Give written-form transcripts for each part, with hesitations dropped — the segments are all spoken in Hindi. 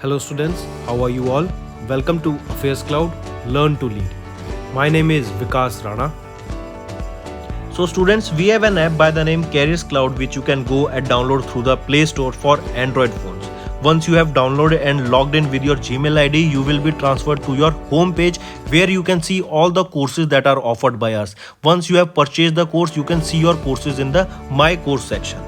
Hello students, how are you all? Welcome to Affairs Cloud, Learn to Lead. My name is Vikas Rana. So students, we have an app by the name Careers Cloud which you can go and download through the Play Store for Android phones. Once you have downloaded and logged in with your Gmail ID, you will be transferred to your home page where you can see all the courses that are offered by us. Once you have purchased the course, you can see your courses in the My Course section.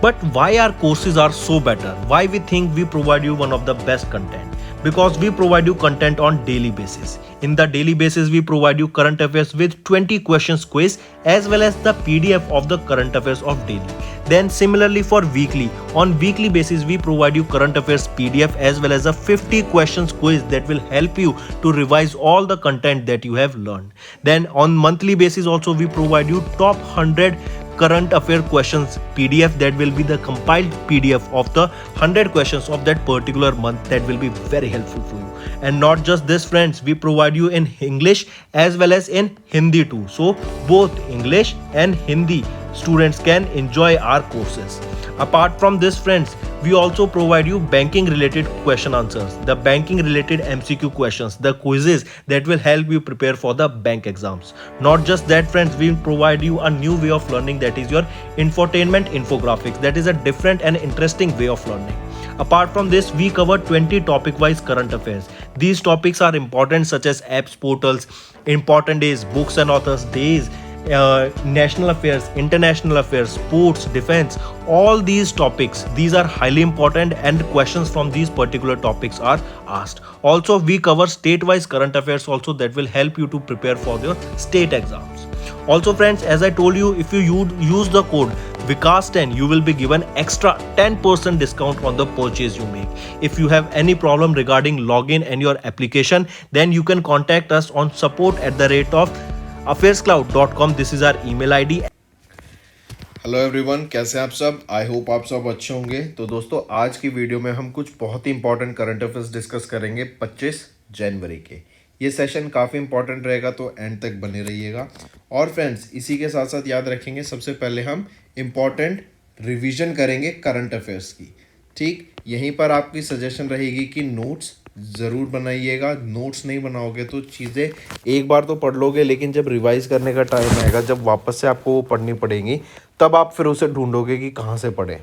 But why our courses are so better? Why we think we provide you one of the best content? Because we provide you content on daily basis. In the daily basis, we provide you current affairs with 20 questions quiz as well as the PDF of the current affairs of daily. Then similarly for weekly, on weekly basis we provide you current affairs PDF as well as a 50 questions quiz that will help you to revise all the content that you have learned. Then on monthly basis also we provide you top 100 current affair questions PDF that will be the compiled PDF of the 100 questions of that particular month that will be very helpful for you. And not just this friends, we provide you in English as well as in Hindi too. So both English and Hindi students can enjoy our courses. Apart from this friends, we also provide you banking related question answers, the banking related MCQ questions, the quizzes that will help you prepare for the bank exams. Not just that friends, we provide you a new way of learning, that is your infotainment infographics. That is a different and interesting way of learning. Apart from this, we cover 20 topic wise current affairs. These topics are important such as apps, portals, important days, books and authors days, national affairs, international affairs, sports, defense, all these topics, these are highly important and questions from these particular topics are asked. Also we cover state-wise current affairs also that will help you to prepare for your state exams. Also friends, as I told you, if you use the code Vikas10, you will be given extra 10% discount on the purchase you make. If you have any problem regarding login and your application, then you can contact us on support@affairscloud.com. This is our email ID. Hello everyone, कैसे हैं आप सब? आई होप आप सब अच्छे होंगे। तो दोस्तों, आज की वीडियो में हम कुछ बहुत ही इंपॉर्टेंट करंट अफेयर्स डिस्कस करेंगे 25 जनवरी के। ये सेशन काफ़ी इंपॉर्टेंट रहेगा, तो एंड तक बने रहिएगा। और फ्रेंड्स, इसी के साथ साथ याद रखेंगे, सबसे पहले हम इम्पॉर्टेंट रिवीजन करेंगे करंट अफेयर्स की। ठीक, यहीं पर आपकी सजेशन रहेगी कि नोट्स ज़रूर बनाइएगा। नोट्स नहीं बनाओगे तो चीज़ें एक बार तो पढ़ लोगे, लेकिन जब रिवाइज करने का टाइम आएगा, जब वापस से आपको वो पढ़नी पड़ेंगी, तब आप फिर उसे ढूंढोगे कि कहाँ से पढ़ें।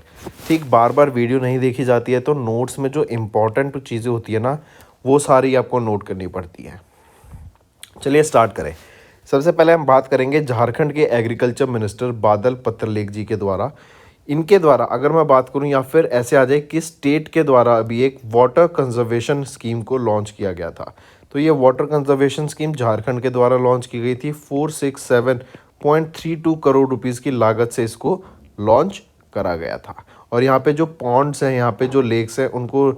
ठीक, बार बार वीडियो नहीं देखी जाती है, तो नोट्स में जो इम्पॉर्टेंट चीज़ें होती है ना, वो सारी आपको नोट करनी पड़ती है। चलिए स्टार्ट करें। सबसे पहले हम बात करेंगे झारखंड के एग्रीकल्चर मिनिस्टर बादल पत्रलेख जी के द्वारा। इनके द्वारा अगर मैं बात करूं, या फिर ऐसे आ जाए कि स्टेट के द्वारा अभी एक वाटर कंजर्वेशन स्कीम को लॉन्च किया गया था। तो ये वाटर कंजर्वेशन स्कीम झारखंड के द्वारा लॉन्च की गई थी। 467.32 करोड़ रुपीज़ की लागत से इसको लॉन्च करा गया था। और यहाँ पे जो पॉन्ड्स हैं, यहाँ पे जो लेक्स हैं, उनको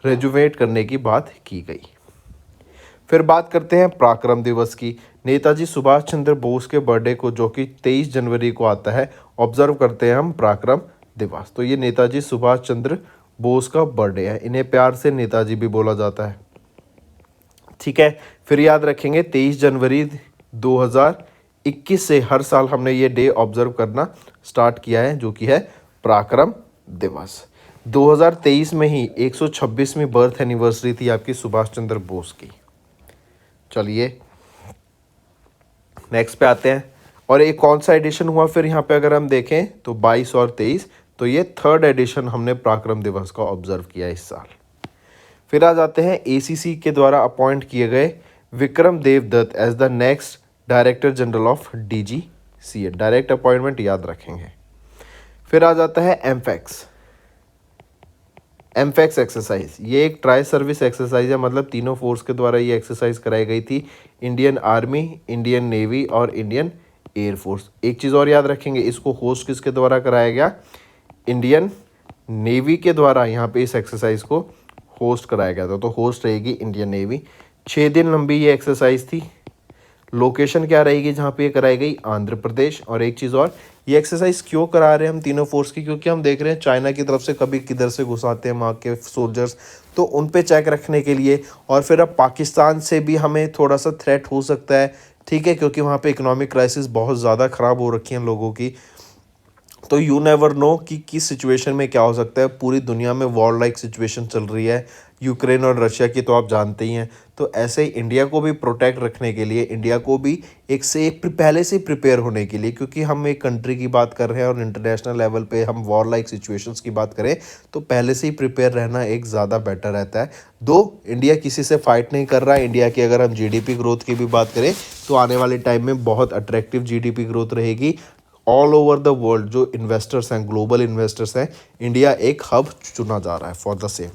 रेजुवेट करने की बात की गई। फिर बात करते हैं पराक्रम दिवस की। नेताजी सुभाष चंद्र बोस के बर्थडे को, जो कि 23 जनवरी को आता है, ऑब्जर्व करते हैं हम पराक्रम दिवस। तो ये नेताजी सुभाष चंद्र बोस का बर्थडे है। इन्हें प्यार से नेताजी भी बोला जाता है। ठीक है, फिर याद रखेंगे 23 जनवरी 2021 से हर साल हमने ये डे ऑब्जर्व करना स्टार्ट किया है, जो कि है पराक्रम दिवस। 2023 में ही 126वीं बर्थ एनिवर्सरी थी आपकी सुभाष चंद्र बोस की। चलिए नेक्स्ट पे आते हैं। और एक कौन सा एडिशन हुआ फिर यहाँ पे अगर हम देखें तो 22 और 23, तो ये थर्ड एडिशन हमने पराक्रम दिवस का ऑब्जर्व किया इस साल। फिर आ जाते हैं एसीसी के द्वारा अपॉइंट किए गए Vikram Devdutt as the next director general of DGCA। Direct appointment याद रखेंगे। फिर आ जाता है एमफैक्स एक्सरसाइज। ये एक ट्राई सर्विस एक्सरसाइज है, मतलब तीनों फोर्स के द्वारा ये एक्सरसाइज कराई गई थी। इंडियन आर्मी, इंडियन नेवी और इंडियन एयरफोर्स। एक चीज़ और याद रखेंगे, इसको होस्ट किसके द्वारा कराया गया? इंडियन नेवी के द्वारा यहाँ पे इस एक्सरसाइज को होस्ट कराया गया था। तो होस्ट रहेगी इंडियन नेवी। 6 दिन लंबी ये एक्सरसाइज थी। लोकेशन क्या रहेगी जहाँ पे ये कराई गई? आंध्र प्रदेश। और एक चीज़ और, ये एक्सरसाइज क्यों करा रहे हैं हम तीनों फोर्स की? क्योंकि हम देख रहे हैं चाइना की तरफ से कभी किधर से घुसाते हैं वहाँ के सोल्जर्स, तो उन पे चेक रखने के लिए। और फिर अब पाकिस्तान से भी हमें थोड़ा सा थ्रेट हो सकता है, ठीक है, क्योंकि वहाँ पे इकोनॉमिक क्राइसिस बहुत ज़्यादा ख़राब हो रखी है लोगों की। तो यू नेवर नो कि किस सिचुएशन में क्या हो सकता है। पूरी दुनिया में वॉर लाइक सिचुएशन चल रही है, यूक्रेन और रशिया की तो आप जानते ही हैं। तो ऐसे ही इंडिया को भी प्रोटेक्ट रखने के लिए, इंडिया को भी एक पहले से प्रिपेयर होने के लिए, क्योंकि हम एक कंट्री की बात कर रहे हैं और इंटरनेशनल लेवल पे हम वॉर लाइक सिचुएशंस की बात करें, तो पहले से ही प्रिपेयर रहना एक ज़्यादा बेटर रहता है। दो इंडिया किसी से फाइट नहीं कर रहा है। इंडिया की अगर हम जीडीपी ग्रोथ की भी बात करें तो आने वाले टाइम में बहुत अट्रैक्टिव जीडीपी ग्रोथ रहेगी। ऑल ओवर द वर्ल्ड जो इन्वेस्टर्स हैं, ग्लोबल इन्वेस्टर्स हैं, इंडिया एक हब चुना जा रहा है फॉर द सेम।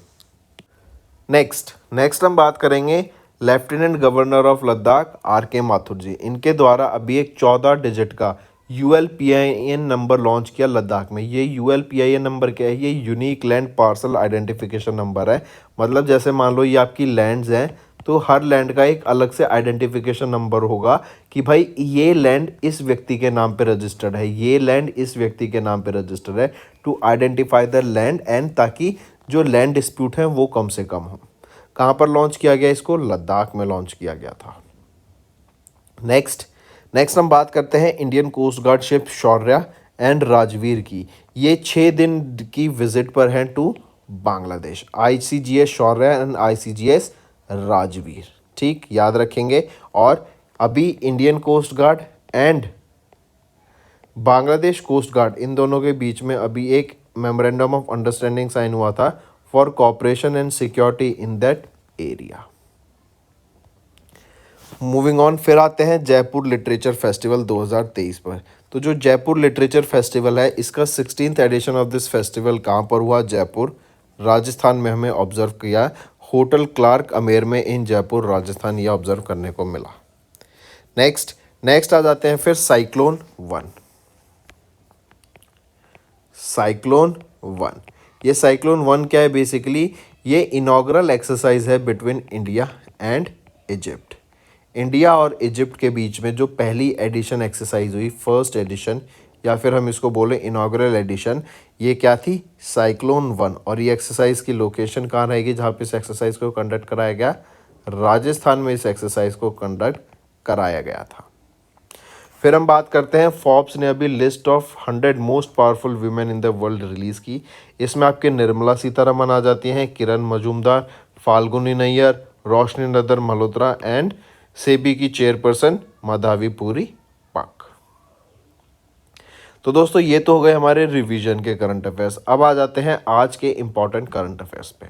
नेक्स्ट हम बात करेंगे lieutenant governor of Ladakh RK Mathur ji. इनके द्वारा अभी एक 14 डिजिट का ULPIN नंबर लॉन्च किया लद्दाख में। ये ULPIN नंबर क्या है? ये unique land parcel identification number है। मतलब जैसे मान लो ये आपकी लैंड्स हैं, तो हर लैंड का एक अलग से आइडेंटिफिकेशन नंबर होगा कि भाई ये लैंड इस व्यक्ति के नाम पे रजिस्टर्ड है, ये लैंड इस व्यक्ति के नाम पे रजिस्टर्ड है, to identify the land and ताकि जो लैंड डिस्प्यूट है वो कम से कम हो। कहाँ पर लॉन्च किया गया? इसको लद्दाख में लॉन्च किया गया था। नेक्स्ट हम बात करते हैं Indian coast guard ship Shaurya and Rajveer की। ये 6 दिन की विजिट पर हैं to Bangladesh. ICGS Shaurya and ICGS Rajveer, ठीक, याद रखेंगे। और अभी Indian coast guard and Bangladesh coast guard, इन दोनों के बीच में अभी एक मेमोरेंडम ऑफ अंडरस्टैंडिंग साइन हुआ था for cooperation and security in that area. Moving on, फिर आते हैं जयपुर लिटरेचर फेस्टिवल 2023 पर। तो जो जयपुर लिटरेचर फेस्टिवल है, इसका 16th addition of this festival कहाँ पर हुआ? जयपुर, राजस्थान में हमें ऑब्जर्व किया। होटल क्लार्क अमेर में इन जयपुर, राजस्थान, ये ऑब्जर्व करने को मिला। नेक्स्ट आ जाते हैं फिर साइक्लोन वन। ये साइक्लोन वन क्या है? बेसिकली ये इनॉग्रल एक्सरसाइज है between India and Egypt. India और इजिप्ट के बीच में जो पहली एडिशन एक्सरसाइज हुई, फर्स्ट एडिशन, या फिर हम इसको बोले इनॉग्रल एडिशन, ये क्या थी? Cyclone one. और ये एक्सरसाइज की लोकेशन कहाँ रहेगी जहाँ पे इस एक्सरसाइज को कंडक्ट कराया गया? राजस्थान में इस एक्सरसाइज को कंडक्ट कराया गया था। फिर हम बात करते हैं, फोर्ब्स ने अभी list of 100 most powerful women in the world release की। इसमें आपके निर्मला सीतारमन आ जाती हैं, किरण मजूमदार, फाल्गुनी नैयर, रोशनी नदर मल्होत्रा एंड सेबी की चेयरपर्सन माधवीपुरी पाक। तो दोस्तों ये तो हो गए हमारे रिवीजन के करंट अफेयर्स। अब आ जाते हैं आज के इम्पॉर्टेंट करंट अफेयर्स पे।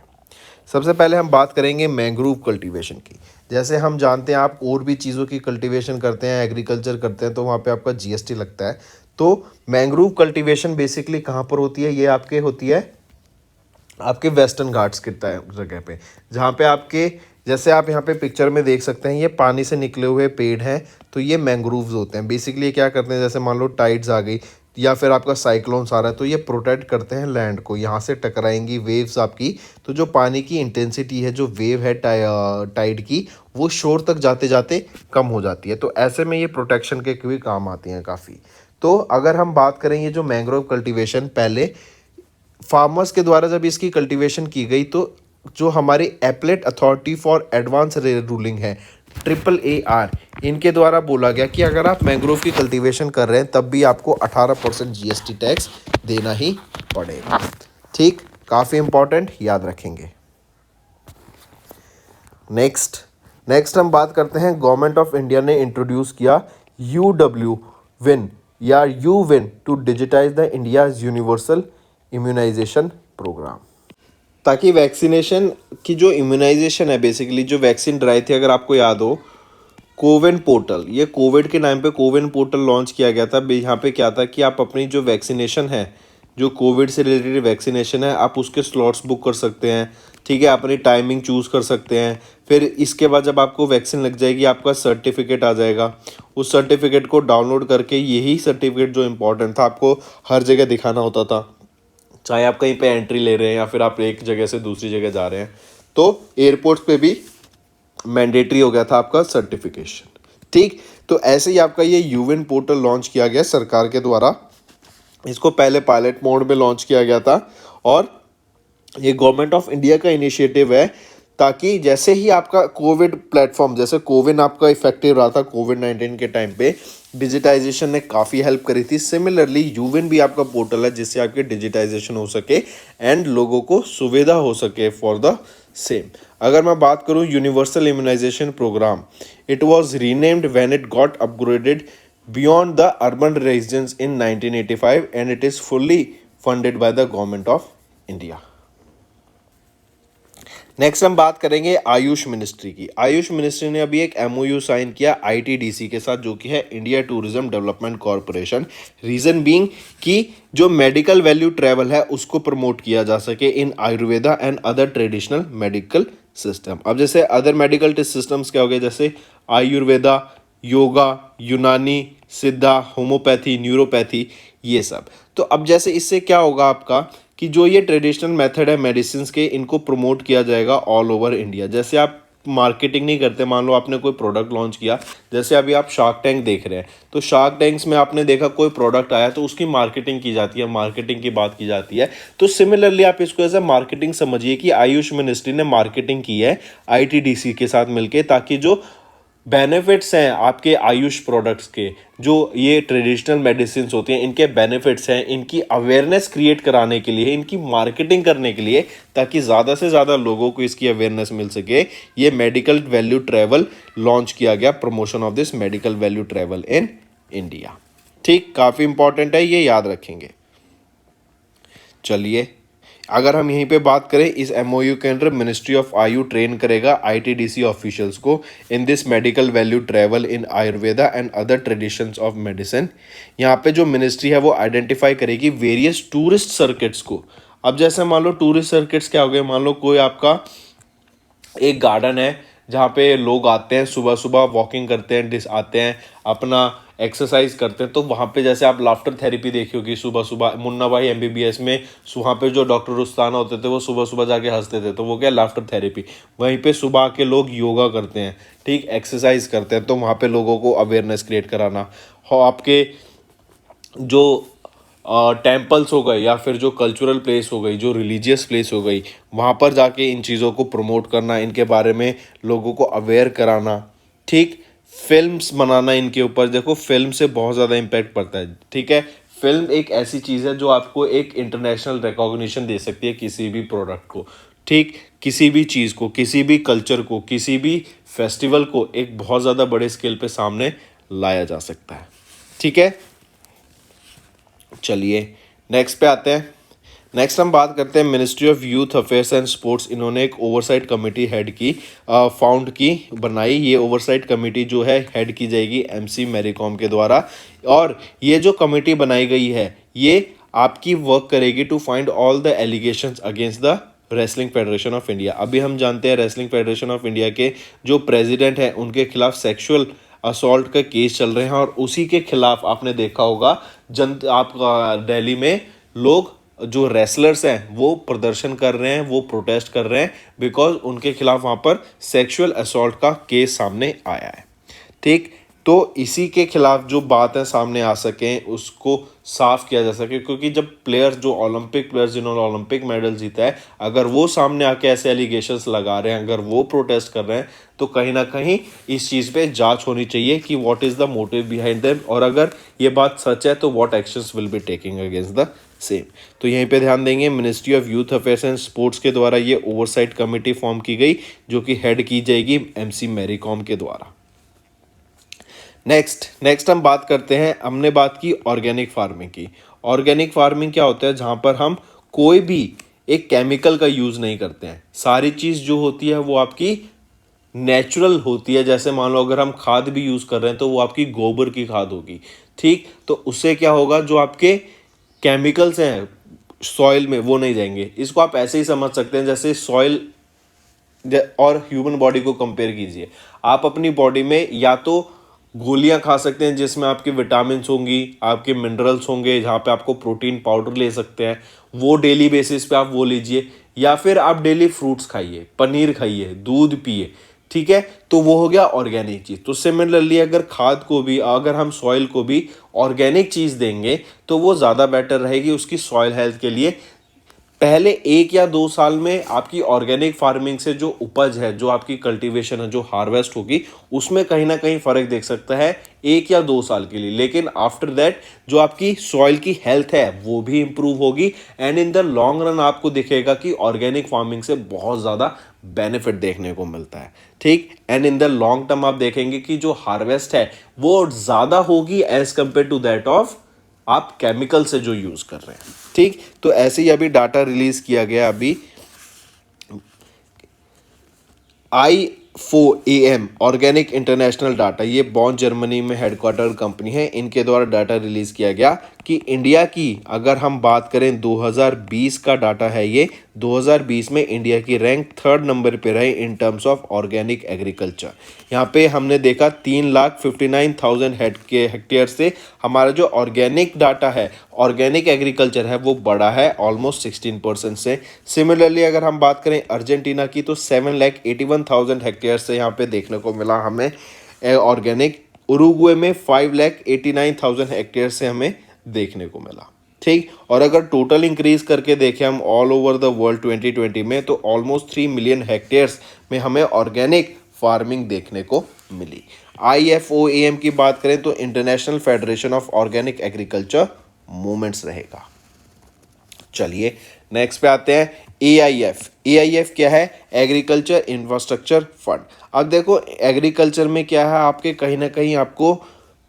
सबसे पहले हम बात करेंगे मैंग्रोव कल्टीवेशन की। जैसे हम जानते हैं, आप और भी चीज़ों की कल्टीवेशन करते हैं, एग्रीकल्चर करते हैं, तो वहाँ पे आपका GST लगता है। तो मैंग्रोव कल्टीवेशन बेसिकली कहाँ पर होती है? ये आपके होती है आपके वेस्टर्न घाट्स की जगह पे, जहाँ पे आपके, जैसे आप यहाँ पे पिक्चर में देख सकते हैं, ये पानी से निकले हुए पेड़ हैं, तो ये मैंग्रोव्स होते हैं। बेसिकली ये क्या करते हैं, जैसे मान लो टाइड्स आ गई या फिर आपका साइक्लोन्स आ रहा है, तो ये प्रोटेक्ट करते हैं लैंड को। यहाँ से टकराएंगी वेव्स आपकी, तो जो पानी की इंटेंसिटी है, जो वेव है टाइड की, वो शोर तक जाते जाते कम हो जाती है। तो ऐसे में ये प्रोटेक्शन के भी काम आती हैं काफ़ी। तो अगर हम बात करें ये जो मैंग्रोव कल्टीवेशन, पहले फार्मर्स के द्वारा जब इसकी कल्टीवेशन की गई, तो जो हमारी appellate authority for advance ruling है, AAR, इनके द्वारा बोला गया कि अगर आप मैंग्रोव की कल्टीवेशन कर रहे हैं तब भी आपको 18% GST टैक्स देना ही पड़ेगा। ठीक, काफ़ी इंपॉर्टेंट, याद रखेंगे। नेक्स्ट हम बात करते हैं, गवर्नमेंट ऑफ इंडिया ने इंट्रोड्यूस किया UWIN या UWIN to digitise the India's universal immunisation programme, ताकि वैक्सीनेशन की जो इम्यूनाइजेशन है, बेसिकली जो वैक्सीन ड्राइव थी, अगर आपको याद हो, कोविन पोर्टल, ये कोविड के टाइम पे कोविन पोर्टल लॉन्च किया गया था। यहाँ पे क्या था कि आप अपनी जो वैक्सीनेशन है, जो कोविड से रिलेटेड वैक्सीनेशन है, आप उसके स्लॉट्स बुक कर सकते हैं। ठीक है, अपनी टाइमिंग चूज़ कर सकते हैं। फिर इसके बाद जब आपको वैक्सीन लग जाएगी, आपका सर्टिफिकेट आ जाएगा। उस सर्टिफिकेट को डाउनलोड करके, यही सर्टिफिकेट जो इम्पोर्टेंट था, आपको हर जगह दिखाना होता था, चाहे आप कहीं पे एंट्री ले रहे हैं या फिर आप एक जगह से दूसरी जगह जा रहे हैं। तो एयरपोर्ट्स पे भी मैंडेटरी हो गया था आपका सर्टिफिकेशन। ठीक, तो ऐसे ही आपका ये यूविन पोर्टल लॉन्च किया गया सरकार के द्वारा। इसको पहले पायलट मोड में लॉन्च किया गया था और ये गवर्नमेंट ऑफ इंडिया का इनिशिएटिव है ताकि जैसे ही आपका कोविड प्लेटफॉर्म, जैसे कोविन आपका इफेक्टिव रहा था कोविड-19 के टाइम पे, डिजिटाइजेशन ने काफ़ी हेल्प करी थी। सिमिलरली यूविन भी आपका पोर्टल है जिससे आपकी डिजिटाइजेशन हो सके एंड लोगों को सुविधा हो सके फॉर द सेम। अगर मैं बात करूं universal immunisation programme, it was renamed when it got upgraded beyond the urban residence in 1985 and it is fully funded by the government of India. Next हम बात करेंगे आयुष मिनिस्ट्री की। आयुष मिनिस्ट्री ने अभी एक एमओयू साइन किया आईटीडीसी के साथ, जो कि है India tourism development corporation. Reason being कि जो मेडिकल वैल्यू ट्रैवल है उसको प्रमोट किया जा सके in Ayurveda and other traditional medical system. अब जैसे अदर मेडिकल सिस्टम्स क्या हो गए, जैसे आयुर्वेदा, योगा, यूनानी, सिद्धा, होम्योपैथी, न्यूरोपैथी, ये सब। तो अब जैसे इससे क्या होगा आपका कि जो ये ट्रेडिशनल मेथड है मेडिसिन के, इनको प्रमोट किया जाएगा ऑल ओवर इंडिया। जैसे आप मार्केटिंग नहीं करते, मान लो आपने कोई प्रोडक्ट लॉन्च किया, जैसे अभी आप शार्क टैंक देख रहे हैं, तो शार्क टैंक्स में आपने देखा कोई प्रोडक्ट आया तो उसकी मार्केटिंग की जाती है, मार्केटिंग की बात की जाती है। तो सिमिलरली आप इसको एज ए मार्केटिंग समझिए कि आयुष मिनिस्ट्री ने मार्केटिंग की है आईटीडीसी के साथ मिलकर, ताकि जो बेनिफिट्स हैं आपके आयुष प्रोडक्ट्स के, जो ये ट्रेडिशनल मेडिसिन होती हैं, इनके बेनिफिट्स हैं, इनकी अवेयरनेस क्रिएट कराने के लिए, इनकी मार्केटिंग करने के लिए, ताकि ज़्यादा से ज़्यादा लोगों को इसकी अवेयरनेस मिल सके, ये मेडिकल वैल्यू ट्रैवल लॉन्च किया गया, promotion of this medical value travel in India. ठीक, काफ़ी इंपॉर्टेंट है, ये याद रखेंगे। चलिए, अगर हम यहीं पे बात करें, इस एमओयू के अंदर मिनिस्ट्री ऑफ आयु ट्रेन करेगा आईटीडीसी ऑफिशियल्स को in this medical value travel in Ayurveda and other traditions of medicine. यहाँ पे जो मिनिस्ट्री है वो आइडेंटिफाई करेगी वेरियस टूरिस्ट सर्किट्स को। अब जैसे मान लो टूरिस्ट सर्किट्स क्या हो गए, मान लो कोई आपका एक गार्डन है जहाँ पे लोग आते हैं, सुबह सुबह वॉकिंग करते हैं, आते हैं अपना एक्सरसाइज करते हैं, तो वहाँ पे जैसे आप लाफ्टर थेरेपी देखी होगी सुबह सुबह, मुन्ना भाई एमबीबीएस में वहाँ पे जो डॉक्टर रुस्ताना होते थे वो सुबह सुबह जाके हंसते थे, तो वो क्या लाफ्टर थेरेपी। वहीं पे सुबह आके लोग योगा करते हैं, ठीक, एक्सरसाइज करते हैं, तो वहाँ पे लोगों को अवेयरनेस क्रिएट कराना हो। आपके जो टेम्पल्स हो गए या फिर जो कल्चरल प्लेस हो गई, जो रिलीजियस प्लेस हो गई, वहाँ पर जाके इन चीज़ों को प्रमोट करना, इनके बारे में लोगों को अवेयर कराना, ठीक। फिल्म्स बनाना इनके ऊपर, देखो फिल्म से बहुत ज़्यादा इम्पैक्ट पड़ता है, ठीक है। फिल्म एक ऐसी चीज़ है जो आपको एक इंटरनेशनल रिकॉग्निशन दे सकती है किसी भी प्रोडक्ट को, ठीक, किसी भी चीज़ को, किसी भी कल्चर को, किसी भी फेस्टिवल को एक बहुत ज़्यादा बड़े स्केल पे सामने लाया जा सकता है, ठीक है। चलिए नेक्स्ट पे आते हैं। नेक्स्ट हम बात करते हैं ministry of youth affairs and sports. इन्होंने एक ओवरसाइट कमेटी हेड की, फाउंड की, बनाई। ये ओवरसाइट कमेटी जो है हेड की जाएगी एमसी मैरी कॉम के द्वारा, और ये जो कमेटी बनाई गई है ये आपकी वर्क करेगी to find all the allegations against the wrestling federation of India. अभी हम जानते हैं रेसलिंग फेडरेशन ऑफ इंडिया के जो प्रेसिडेंट हैं उनके खिलाफ सेक्सुअल असॉल्ट का केस चल रहे हैं, और उसी के खिलाफ आपने देखा होगा आप दिल्ली में लोग जो रेसलर्स हैं वो प्रदर्शन कर रहे हैं, वो प्रोटेस्ट कर रहे हैं, बिकॉज उनके खिलाफ वहाँ पर सेक्सुअल असॉल्ट का केस सामने आया है, ठीक। तो इसी के खिलाफ जो बातें सामने आ सकें उसको साफ किया जा सके, क्योंकि जब प्लेयर्स, जो ओलंपिक प्लेयर्स जिन्होंने ओलंपिक मेडल जीता है, अगर वो सामने आके ऐसे एलिगेशंस लगा रहे हैं, अगर वो प्रोटेस्ट कर रहे हैं, तो कहीं ना कहीं इस चीज़ पे जांच होनी चाहिए कि what is the motive behind them, और अगर ये बात सच है तो what actions will be taking against the same. तो यहीं पे ध्यान देंगे, ministry of youth affairs and sports के द्वारा ये ओवरसाइट कमेटी फॉर्म की गई, जो कि हेड की जाएगी एमसी मैरी कॉम के द्वारा। नेक्स्ट हम बात करते हैं, हमने बात की ऑर्गेनिक फार्मिंग की। ऑर्गेनिक फार्मिंग क्या होता है, जहाँ पर हम कोई भी एक केमिकल का यूज़ नहीं करते हैं, सारी चीज़ जो होती है वो आपकी नेचुरल होती है। जैसे मान लो अगर हम खाद भी यूज़ कर रहे हैं तो वो आपकी गोबर की खाद होगी, ठीक। तो उससे क्या होगा, जो आपके केमिकल्स हैं सॉइल में वो नहीं जाएंगे। इसको आप ऐसे ही समझ सकते हैं, जैसे सॉइल और ह्यूमन बॉडी को कंपेयर कीजिए। आप अपनी बॉडी में या तो गोलियां खा सकते हैं जिसमें आपके विटामिन्स होंगी, आपके मिनरल्स होंगे, जहाँ पे आपको प्रोटीन पाउडर ले सकते हैं, वो डेली बेसिस पे आप वो लीजिए, या फिर आप डेली फ्रूट्स खाइए, पनीर खाइए, दूध पिए, ठीक है। तो वो हो गया ऑर्गेनिक चीज़। तो सिमिलरली अगर खाद को भी, अगर हम सॉइल को भी ऑर्गेनिक चीज़ देंगे तो वो ज़्यादा बेटर रहेगी उसकी सॉइल हेल्थ के लिए। पहले 1 या 2 साल में आपकी ऑर्गेनिक फार्मिंग से जो उपज है, जो आपकी कल्टीवेशन है, जो हार्वेस्ट होगी, उसमें कहीं ना कहीं फर्क देख सकता है 1 या 2 साल के लिए। लेकिन आफ्टर दैट जो आपकी सॉइल की हेल्थ है वो भी इंप्रूव होगी and in the long run आपको दिखेगा कि ऑर्गेनिक फार्मिंग से बहुत ज़्यादा बेनिफिट देखने को मिलता है। ठीक, and in the long term आप देखेंगे कि जो हार्वेस्ट है वो ज़्यादा होगी as compare to that of आप केमिकल से जो यूज़ कर रहे हैं। ठीक, तो ऐसे ही अभी डाटा रिलीज किया गया अभी I4AM ऑर्गेनिक इंटरनेशनल डाटा, ये बॉन जर्मनी में हेडक्वार्टर कंपनी है, इनके द्वारा डाटा रिलीज किया गया कि इंडिया की अगर हम बात करें 2020 का डाटा है ये, 2020 में इंडिया की रैंक 3rd नंबर पे रहे in terms of organic agriculture. यहाँ पे हमने देखा 3,59,000 हेक्टेयर से हमारा जो ऑर्गेनिक डाटा है, ऑर्गेनिक एग्रीकल्चर है, वो बढ़ा है ऑलमोस्ट 16% से। सिमिलरली अगर हम बात करें अर्जेंटीना की तो 7,81,000 हेक्टेयर से यहाँ पे देखने को मिला हमें ऑर्गेनिक। उरुग्वे में 5,89,000 हेक्टेयर से हमें देखने को मिला। ठीक, और अगर टोटल इंक्रीज करके देखें हम ऑल ओवर द वर्ल्ड 2020 में तो ऑलमोस्ट 3 मिलियन हेक्टेयर्स में हमें ऑर्गेनिक फार्मिंग देखने को मिली। IFOAM की बात करें तो international federation of organic agriculture movements रहेगा। चलिए नेक्स्ट पे आते हैं AIF क्या है? Agriculture infrastructure fund. अब देखो एग्रीकल्चर में क्या है, आपके कहीं ना कहीं आपको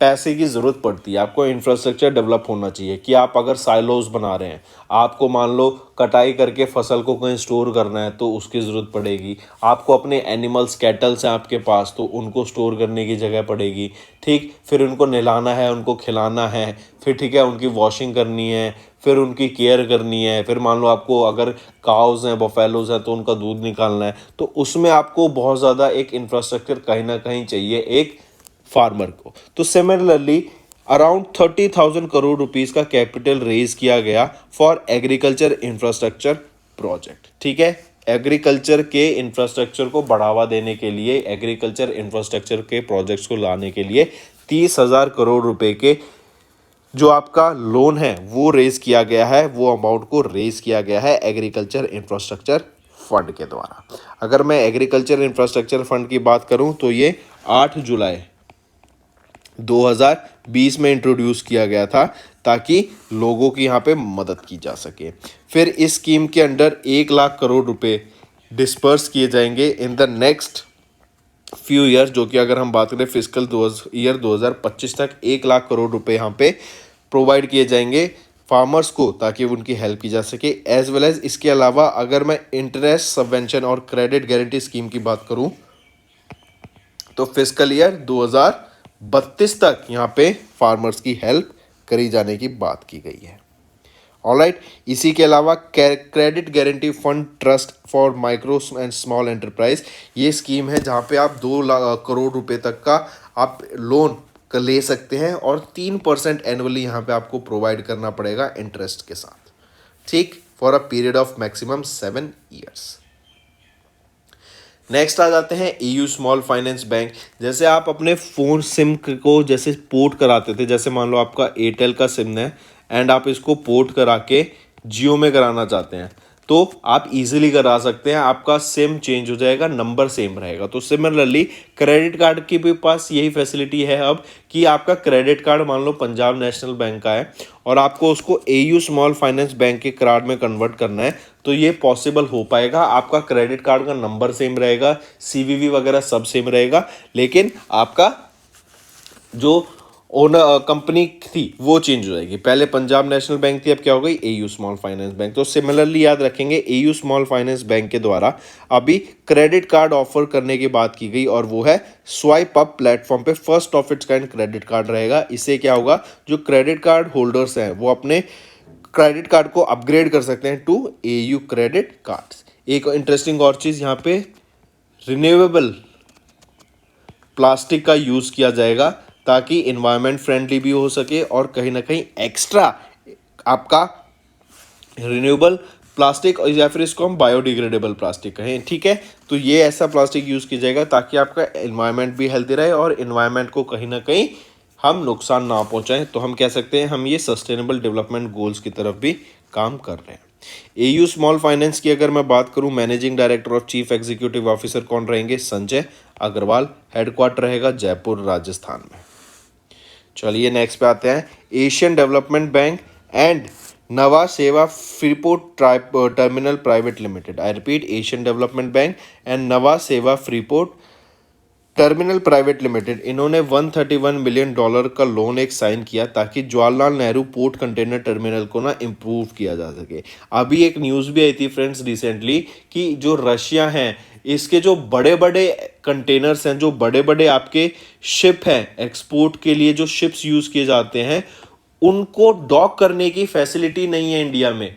पैसे की ज़रूरत पड़ती है, आपको इंफ्रास्ट्रक्चर डेवलप होना चाहिए कि आप अगर साइलोज बना रहे हैं, आपको मान लो कटाई करके फसल को कहीं स्टोर करना है तो उसकी ज़रूरत पड़ेगी, आपको अपने एनिमल्स कैटल्स हैं आपके पास तो उनको स्टोर करने की जगह पड़ेगी। ठीक, फिर उनको नहलाना है, उनको खिलाना है, फिर ठीक है उनकी वॉशिंग करनी है, फिर उनकी केयर करनी है, फिर मान लो आपको अगर काउज हैं, बफेलोज हैं तो उनका दूध निकालना है, तो उसमें आपको बहुत ज़्यादा एक इंफ्रास्ट्रक्चर कहीं ना कहीं चाहिए एक फार्मर को। तो सिमिलरली अराउंड 30,000 करोड़ रुपीस का कैपिटल रेज किया गया फॉर एग्रीकल्चर इंफ्रास्ट्रक्चर प्रोजेक्ट। ठीक है, एग्रीकल्चर के इंफ्रास्ट्रक्चर को बढ़ावा देने के लिए, एग्रीकल्चर इंफ्रास्ट्रक्चर के प्रोजेक्ट्स को लाने के लिए 30,000 करोड़ रुपए के जो आपका लोन है वो रेज किया गया है, वो अमाउंट को रेज किया गया है एग्रीकल्चर इंफ्रास्ट्रक्चर फंड के द्वारा। अगर मैं एग्रीकल्चर इंफ्रास्ट्रक्चर फंड की बात करूं तो ये 8 जुलाई 2020 में इंट्रोड्यूस किया गया था ताकि लोगों की यहाँ पे मदद की जा सके। फिर इस स्कीम के अंडर 1 लाख करोड़ रुपए डिस्पर्स किए जाएंगे in the next few years, जो कि अगर हम बात करें फिजिकल ईयर 2025 तक 1 लाख करोड़ रुपए यहाँ पे प्रोवाइड किए जाएंगे फार्मर्स को ताकि उनकी हेल्प की जा सके। एज वेल एज इसके अलावा अगर मैं इंटरेस्ट सबवेंशन और क्रेडिट गारंटी स्कीम की बात करूं तो फिजिकल ईयर 2032 तक यहाँ पे फार्मर्स की हेल्प करी जाने की बात की गई है। ऑलराइट, इसी के अलावा credit guarantee fund trust for micro and small enterprise, ये स्कीम है जहाँ पे आप 2 लाख करोड़ रुपए तक का आप लोन ले सकते हैं और 3% एनुअली यहाँ पे आपको प्रोवाइड करना पड़ेगा इंटरेस्ट के साथ। ठीक, for a period of maximum 7 years. Next आ जाते हैं EU स्मॉल फाइनेंस बैंक। जैसे आप अपने फ़ोन सिम को जैसे पोर्ट कराते थे, जैसे मान लो आपका एयरटेल का सिम है एंड आप इसको पोर्ट करा के जियो में कराना चाहते हैं तो आप इजीली करा सकते हैं, आपका सिम चेंज हो जाएगा, नंबर सेम रहेगा। तो सिमिलरली क्रेडिट कार्ड के भी पास यही फैसिलिटी है अब कि आपका क्रेडिट कार्ड मान लो पंजाब नेशनल बैंक का है और आपको उसको AU स्मॉल फाइनेंस बैंक के कार्ड में कन्वर्ट करना है तो ये पॉसिबल हो पाएगा। आपका क्रेडिट कार्ड का नंबर सेम रहेगा, CVV वगैरह सब सेम रहेगा, लेकिन आपका जो ओनर कंपनी थी वो चेंज हो जाएगी। पहले पंजाब नेशनल बैंक थी, अब क्या हो गई AU स्मॉल फाइनेंस बैंक। तो सिमिलरली याद रखेंगे AU स्मॉल फाइनेंस बैंक के द्वारा अभी क्रेडिट कार्ड ऑफर करने की बात की गई और वो है स्वाइप अप प्लेटफॉर्म पे first of its kind credit card रहेगा। इससे क्या होगा, जो क्रेडिट कार्ड होल्डर्स हैं वो अपने क्रेडिट कार्ड को अपग्रेड कर सकते हैं टू AU क्रेडिट कार्ड्स। एक इंटरेस्टिंग और चीज़ यहाँ पे रिन्यूएबल प्लास्टिक का यूज़ किया जाएगा ताकि इन्वायरमेंट फ्रेंडली भी हो सके और कहीं ना कहीं एक्स्ट्रा आपका रिन्यूएबल प्लास्टिक या फिर इसको हम बायोडिग्रेडेबल प्लास्टिक कहें। ठीक है, तो ये ऐसा प्लास्टिक यूज़ किया जाएगा ताकि आपका इन्वायरमेंट भी हेल्दी रहे और इन्वायरमेंट को कहीं ना कहीं हम नुकसान ना पहुंचाएं। तो हम कह सकते हैं हम ये सस्टेनेबल डेवलपमेंट गोल्स की तरफ भी काम कर रहे हैं। एयू स्मॉल फाइनेंस की अगर मैं बात करूं, मैनेजिंग डायरेक्टर और चीफ एग्जीक्यूटिव ऑफिसर कौन रहेंगे? संजय अग्रवाल। हेडक्वार्टर रहेगा जयपुर राजस्थान में। चलिए नेक्स्ट पे आते हैं। एशियन डेवलपमेंट बैंक एंड नवा सेवा Freeport terminal private limited. I repeat, Asian development bank and नवा सेवा फ्रीपोर्ट टर्मिनल प्राइवेट लिमिटेड, इन्होंने $131 मिलियन का लोन एक साइन किया ताकि Jawaharlal Nehru port container terminal को ना इम्प्रूव किया जा सके। अभी एक न्यूज़ भी आई थी फ्रेंड्स रिसेंटली कि जो रशिया हैं, इसके जो बड़े बड़े कंटेनर्स हैं, जो बड़े बड़े आपके शिप हैं, एक्सपोर्ट के लिए जो शिप्स यूज़ किए जाते हैं, उनको डॉक करने की फैसिलिटी नहीं है इंडिया में।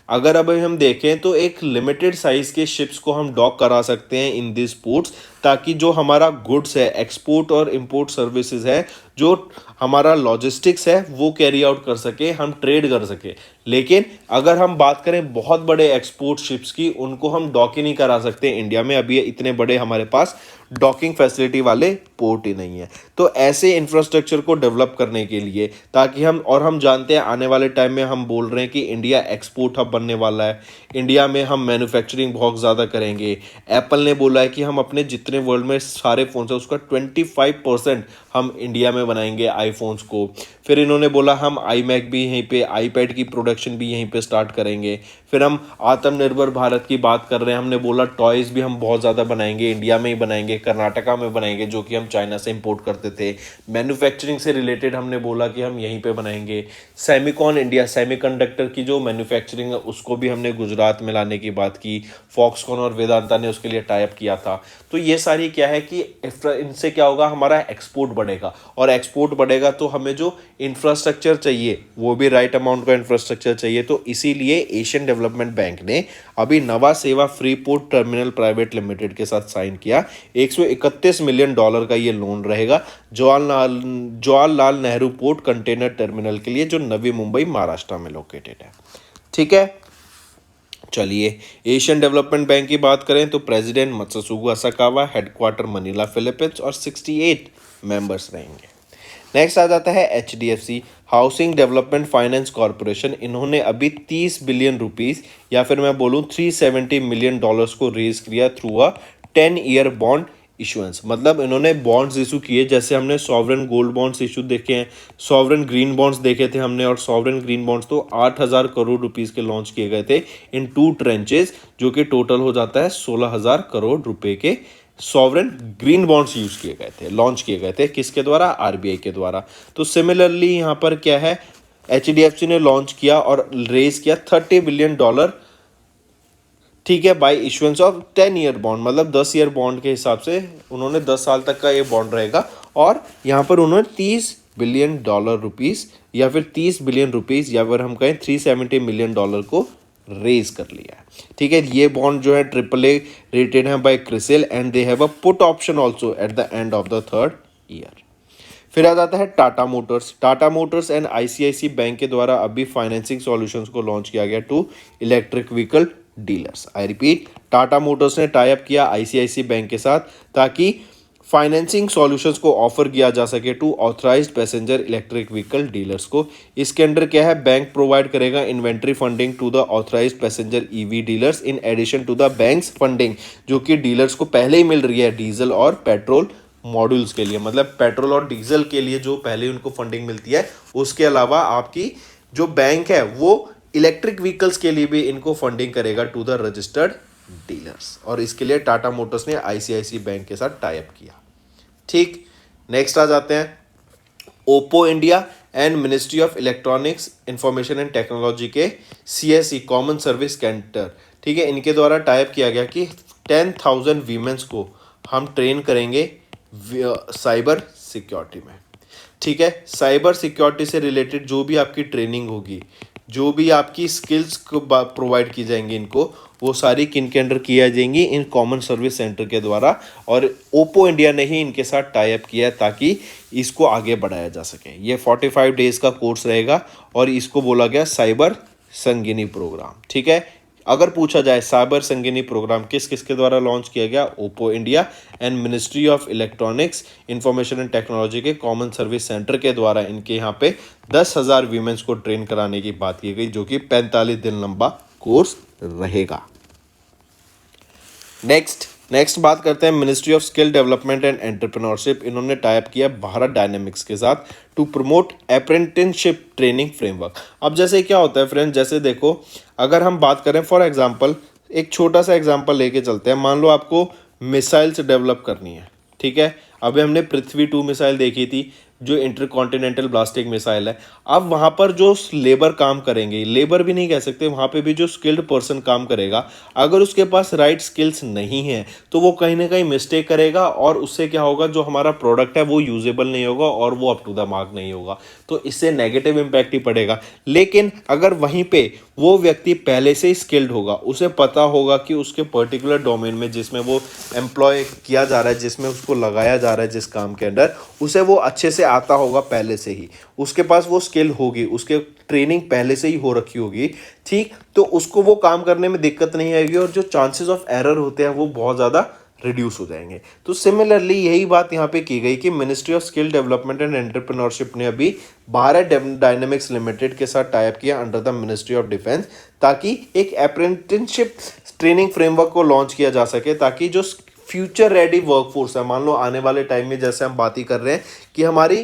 अगर अब हम देखें तो एक लिमिटेड साइज के शिप्स को हम डॉक करा सकते हैं इन दिस पोर्ट्स, ताकि जो हमारा गुड्स है, एक्सपोर्ट और इंपोर्ट सर्विसेज है, जो हमारा लॉजिस्टिक्स है, वो कैरी आउट कर सके, हम ट्रेड कर सके। लेकिन अगर हम बात करें बहुत बड़े एक्सपोर्ट शिप्स की, उनको हम डॉक ही नहीं करा सकते इंडिया में। अभी इतने बड़े हमारे पास डॉकिंग फैसिलिटी वाले पोर्ट ही नहीं है। तो ऐसे इंफ्रास्ट्रक्चर को डेवलप करने के लिए, ताकि हम जानते हैं आने वाले टाइम में हम बोल रहे हैं कि इंडिया एक्सपोर्ट हब बनने वाला है, इंडिया में हम मैन्युफैक्चरिंग बहुत ज़्यादा करेंगे। एप्पल ने बोला है कि हम अपने जितने वर्ल्ड में सारे फ़ोन है उसका 25% हम इंडिया में बनाएंगे आईफोन्स को। फिर इन्होंने बोला हम आई मैक भी यहीं पे, आईपैड की प्रोडक्शन भी यहीं पे स्टार्ट करेंगे। फिर हम आत्मनिर्भर भारत की बात कर रहे हैं, हमने बोला टॉयज़ भी हम बहुत ज़्यादा बनाएंगे, इंडिया में ही बनाएंगे, कर्नाटका में बनाएंगे, जो कि हम चाइना से इंपोर्ट करते थे। मैन्युफैक्चरिंग से रिलेटेड हमने बोला कि हम यहीं पे बनाएंगे। सेमिकॉन इंडिया, सेमीकंडक्टर की जो मैन्युफैक्चरिंग है उसको भी हमने गुजरात में लाने की बात की। फॉक्सकॉन और वेदांता ने उसके लिए टाई अप किया था। तो ये सारी क्या है कि इनसे क्या होगा, हमारा एक्सपोर्ट बढ़ेगा, और एक्सपोर्ट बढ़ेगा तो हमें जो इंफ्रास्ट्रक्चर चाहिए वो भी राइट अमाउंट का इंफ्रास्ट्रक्चर चाहिए। तो इसीलिए एशियन डेवलपमेंट बैंक ने अभी नवा सेवा free port terminal private limited के साथ साइन किया। $131 मिलियन का ये लोन रहेगा Jawaharlal Nehru port container terminal के लिए, जो नवी मुंबई महाराष्ट्र में लोकेटेड है। ठीक है, चलिए एशियन डेवलपमेंट बैंक की बात करें तो president Masatsugu Asakawa, headquarter Manila Philippines, और 68 मेंबर्स रहेंगे। नेक्स्ट आ जाता है HDFC housing development finance corporation. इन्होंने अभी 30 बिलियन रुपीस, या फिर मैं बोलूँ $370 मिलियन को रेज किया थ्रू अ 10-ईयर बॉन्ड इशुएंस। मतलब इन्होंने बॉन्ड्स इशू किए, जैसे हमने सॉवरेन गोल्ड बॉन्ड्स इशू देखे हैं, सॉवरेन ग्रीन बॉन्ड्स देखे थे हमने, और सॉवरेन ग्रीन बॉन्ड्स तो 8,000 करोड़ रुपीस के लॉन्च किए गए थे इन 2 ट्रेंचेस, जो कि टोटल हो जाता है 16,000 करोड़ रुपए के सॉवरेन ग्रीन बॉन्ड्स यूज किए गए थे, लॉन्च किए गए थे। किसके द्वारा? RBI के द्वारा। तो सिमिलरली यहाँ पर क्या है, HDFC ने लॉन्च किया और रेज किया $30 बिलियन, ठीक है, बाय इशुएंस ऑफ 10-ईयर बॉन्ड। मतलब 10-ईयर बॉन्ड के हिसाब से उन्होंने 10 साल तक का ये बॉन्ड रहेगा, और यहाँ पर उन्होंने $30 बिलियन रुपीस, या फिर $30 बिलियन रुपीस, या फिर हम कहें $370 मिलियन को रेज कर लिया है। ठीक है, ये बॉन्ड जो है AAA रेटेड है by CRISIL, and they have a put option also at the end of the 3rd year. फिर आ जाता है Tata motors. Tata motors and ICICI bank के द्वारा अभी फाइनेंसिंग सॉल्यूशंस को लॉन्च किया गया to electric vehicle dealers. I repeat, Tata motors ने टाई अप किया ICICI बैंक के साथ, ताकि फाइनेंसिंग सॉल्यूशंस को ऑफर किया जा सके to authorised passenger electric vehicle dealers को। इसके अंडर क्या है, बैंक प्रोवाइड करेगा inventory funding to the authorised passenger EV dealers in addition to the banks funding, जो कि डीलर्स को पहले ही मिल रही है डीजल और पेट्रोल मॉड्यूल्स के लिए। मतलब पेट्रोल और डीजल के लिए जो पहले उनको फंडिंग मिलती है, उसके अलावा आपकी जो बैंक है वो इलेक्ट्रिक व्हीकल्स के लिए भी इनको फंडिंग करेगा टू द रजिस्टर्ड डीलर्स, और इसके लिए टाटा मोटर्स ने ICICI बैंक के साथ टाई अप किया। ठीक, नेक्स्ट आ जाते हैं Oppo India and ministry of electronics information and technology के CSE कॉमन सर्विस सेंटर। ठीक है, इनके द्वारा टाई अप किया गया कि 10,000 वीमेंस को हम ट्रेन करेंगे साइबर सिक्योरिटी में। ठीक है, साइबर सिक्योरिटी से रिलेटेड जो भी आपकी ट्रेनिंग होगी, जो भी आपकी स्किल्स को प्रोवाइड की जाएंगी इनको, वो सारी किन के अंडर किया जाएंगी, इन कॉमन सर्विस सेंटर के द्वारा। और ओप्पो इंडिया ने ही इनके साथ टाई अप किया है ताकि इसको आगे बढ़ाया जा सके। ये 45 डेज का कोर्स रहेगा, और इसको बोला गया साइबर संगिनी प्रोग्राम। ठीक है, अगर पूछा जाए साइबर संगिनी प्रोग्राम किस किस के द्वारा लॉन्च किया गया, Oppo India and ministry of electronics information and technology के कॉमन सर्विस सेंटर के द्वारा इनके यहाँ पे 10,000 वीमेंस को ट्रेन कराने की बात की गई, जो कि 45 दिन लंबा कोर्स रहेगा। नेक्स्ट बात करते हैं ministry of skill development and entrepreneurship. इन्होंने टाइप किया भारत डायनेमिक्स के साथ to promote apprenticeship training framework. अब जैसे क्या होता है फ्रेंड, जैसे देखो अगर हम बात करें फॉर एग्जांपल, एक छोटा सा एग्जांपल लेके चलते हैं। मान लो आपको मिसाइल्स डेवलप करनी है, ठीक है। अभी हमने पृथ्वी 2 मिसाइल देखी थी जो इंटरकॉन्टिनेंटल ब्लास्टिक मिसाइल है। अब वहाँ पर जो लेबर काम करेंगे, लेबर भी नहीं कह सकते, वहाँ पे भी जो स्किल्ड पर्सन काम करेगा, अगर उसके पास राइट स्किल्स नहीं है तो वो कहीं ना कहीं मिस्टेक करेगा और उससे क्या होगा, जो हमारा प्रोडक्ट है वो यूजेबल नहीं होगा और वो अप टू द मार्क नहीं होगा, तो इससे नेगेटिव इम्पैक्ट ही पड़ेगा। लेकिन अगर वहीं पे वो व्यक्ति पहले से ही स्किल्ड होगा, उसे पता होगा कि उसके पर्टिकुलर डोमेन में जिसमें वो एम्प्लॉय किया जा रहा है, जिसमें उसको लगाया जा रहा है, जिस काम के अंडर, उसे वो अच्छे से आता होगा पहले से ही, उसके पास वो स्किल होगी, उसके ट्रेनिंग पहले से ही हो रखी होगी, ठीक, तो उसको वो काम करने में दिक्कत नहीं आएगी और जो चांसेस ऑफ एरर होते हैं वो बहुत ज़्यादा रिड्यूस हो जाएंगे। तो सिमिलरली यही बात यहाँ पे की गई कि ministry of skill development and entrepreneurship ने अभी भारत डायनेमिक्स लिमिटेड के साथ टाइप किया under the ministry of defence, ताकि एक अप्रेंटिसशिप ट्रेनिंग फ्रेमवर्क को लॉन्च किया जा सके, ताकि जो फ्यूचर रेडी वर्कफोर्स है, मान लो आने वाले टाइम में जैसे हम बात ही कर रहे हैं कि हमारी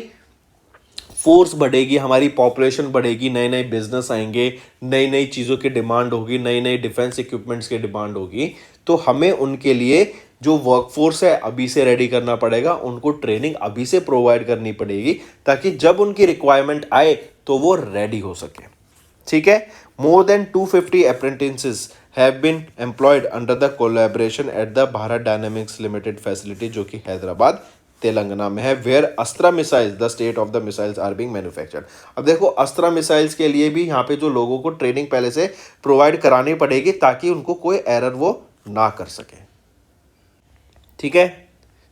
फोर्स बढ़ेगी, हमारी पॉपुलेशन बढ़ेगी, नए नए बिजनेस आएंगे, नई नई चीज़ों की डिमांड होगी, नई नई डिफेंस इक्विपमेंट्स की डिमांड होगी, तो हमें उनके लिए जो वर्कफोर्स है अभी से रेडी करना पड़ेगा, उनको ट्रेनिंग अभी से प्रोवाइड करनी पड़ेगी, ताकि जब उनकी रिक्वायरमेंट आए तो वो रेडी हो सके, ठीक है। More than 250 apprentices have been employed under the collaboration at the Bharat dynamics limited facility, जो कि हैदराबाद तेलंगाना में है, where Astra missiles the state of the missiles are being manufactured. अब देखो अस्त्रा मिसाइल्स के लिए भी यहाँ पे जो लोगों को ट्रेनिंग पहले से प्रोवाइड करानी पड़ेगी, ताकि उनको कोई एरर वो ना कर सके, ठीक है।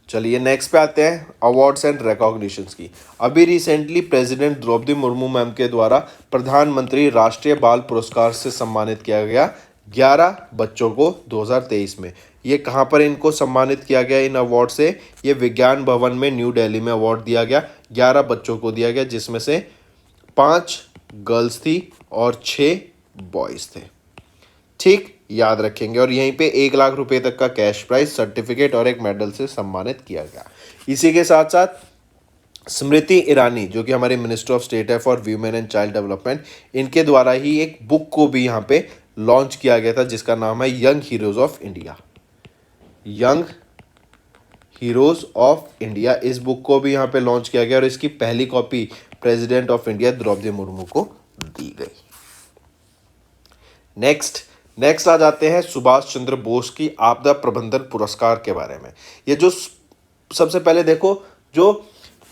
चलिए नेक्स्ट पे आते हैं अवार्ड्स एंड रिकॉग्निशंस की। अभी recently president Droupadi Murmu ma'am के द्वारा प्रधानमंत्री राष्ट्रीय बाल पुरस्कार से सम्मानित किया गया 11 बच्चों को 2023 में। ये कहाँ पर इनको सम्मानित किया गया इन अवार्ड से? ये विज्ञान भवन में न्यू दिल्ली में अवार्ड दिया गया, 11 बच्चों को दिया गया, जिसमें से 5 गर्ल्स थी और 6 बॉयज़ थे, ठीक, याद रखेंगे। और यहीं पे 1 लाख रुपए तक का कैश प्राइज, सर्टिफिकेट और एक मेडल से सम्मानित किया गया। इसी के साथ साथ स्मृति ईरानी, जो कि हमारी मिनिस्टर ऑफ स्टेट है for women and child development, इनके द्वारा ही एक बुक को भी यहाँ पे लॉन्च किया गया था, जिसका नाम है young heroes of India. Young heroes of India, इस बुक को भी यहाँ पे लॉन्च किया गया और इसकी पहली copy president of India Droupadi Murmu को दी गई। नेक्स्ट आ जाते हैं सुभाष चंद्र बोस की आपदा प्रबंधन पुरस्कार के बारे में। ये जो सबसे पहले देखो, जो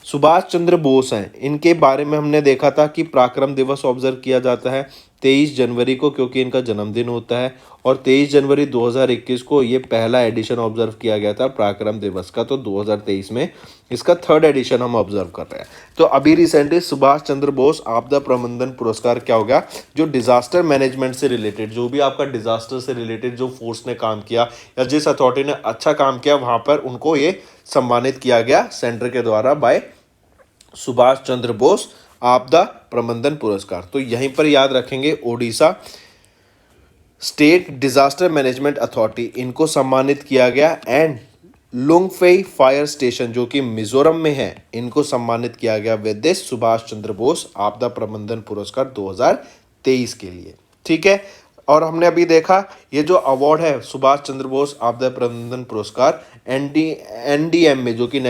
सुभाष चंद्र बोस हैं, इनके बारे में हमने देखा था कि पराक्रम दिवस ऑब्जर्व किया जाता है 23 जनवरी को, क्योंकि इनका जन्मदिन होता है, और 23 जनवरी 2021 को ये पहला एडिशन ऑब्जर्व किया गया था पराक्रम दिवस का। तो 2023 में इसका 3rd एडिशन हम ऑब्जर्व कर रहे हैं। तो अभी रिसेंटली सुभाष चंद्र बोस आपदा प्रबंधन पुरस्कार क्या हो गया, जो डिजास्टर मैनेजमेंट से रिलेटेड, जो भी आपका डिजास्टर से रिलेटेड जो फोर्स ने काम किया या जिस अथॉरिटी ने अच्छा काम किया, वहाँ पर उनको ये सम्मानित किया गया सेंटर के द्वारा बाय सुभाष चंद्र बोस आपदा प्रबंधन पुरस्कार। तो यहीं पर याद रखेंगे Odisha state disaster management authority, इनको सम्मानित किया गया, एंड लुंगफेई फायर स्टेशन जो कि मिजोरम में है, इनको सम्मानित किया गया विद दिस सुभाष चंद्र बोस आपदा प्रबंधन पुरस्कार 2023 के लिए, ठीक है। और हमने अभी देखा ये जो अवार्ड है सुभाष चंद्र बोस आपदा प्रबंधन पुरस्कार एनडीएम में, जो कि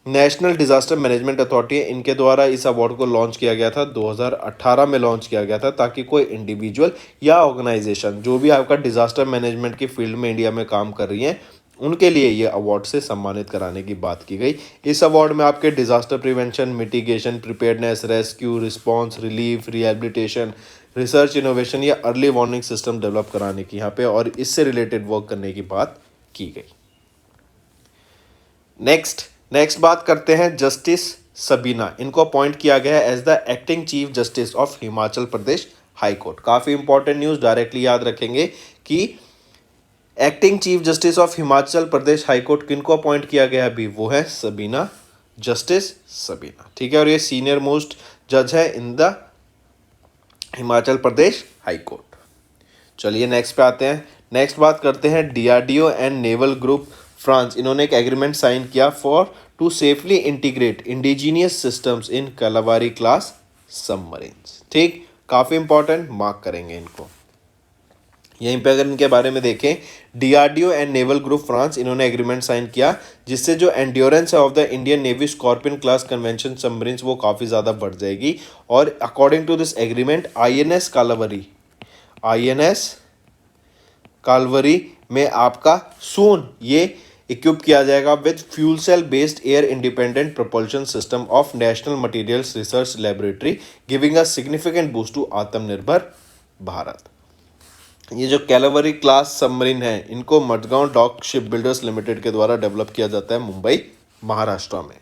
नेशनल डिजास्टर मैनेजमेंट अथॉरिटी है, इनके द्वारा इस अवार्ड को लॉन्च किया गया था, 2018 में लॉन्च किया गया था, ताकि कोई इंडिविजुअल या ऑर्गेनाइजेशन जो भी आपका डिजास्टर मैनेजमेंट की फील्ड में इंडिया में काम कर रही हैं, उनके लिए ये अवार्ड से सम्मानित कराने की बात की गई। इस अवार्ड में आपके disaster prevention, mitigation, preparedness, rescue, response, relief, rehabilitation, research, innovation या अर्ली वार्निंग सिस्टम डेवलप कराने की यहाँ पे और इससे रिलेटेड वर्क करने की बात की गई। नेक्स्ट बात करते हैं जस्टिस सबीना, इनको अपॉइंट किया गया है as the acting chief justice of Himachal Pradesh high court. काफ़ी इंपॉर्टेंट न्यूज़, डायरेक्टली याद रखेंगे कि acting chief justice of Himachal Pradesh high court किनको अपॉइंट किया गया अभी, वो है सबीना, जस्टिस सबीना, ठीक है। और ये सीनियर मोस्ट जज है in the Himachal Pradesh high court. चलिए नेक्स्ट पे आते हैं। नेक्स्ट बात करते हैं DRDO and naval group France, इन्होंने एक एग्रीमेंट साइन किया for to safely integrate indigenous systems in Kalvari class submarines. ठीक, काफ़ी इंपॉर्टेंट, मार्क करेंगे इनको। यहीं पे अगर इनके बारे में देखें, DRDO and naval group France, इन्होंने एग्रीमेंट साइन किया जिससे जो एंड्योरेंस है of the Indian navy scorpion class convention submarines वो काफ़ी ज़्यादा बढ़ जाएगी। और according to this agreement INS Kalvari में आपका सून ये इक्विप किया जाएगा with fuel cell based air independent propulsion system of national materials research laboratory, giving a significant boost to Aatmanirbhar Bharat. ये जो कैलावरी क्लास सबमरीन है, इनको Mazagon dock ship builders limited के द्वारा डेवलप किया जाता है मुंबई महाराष्ट्र में।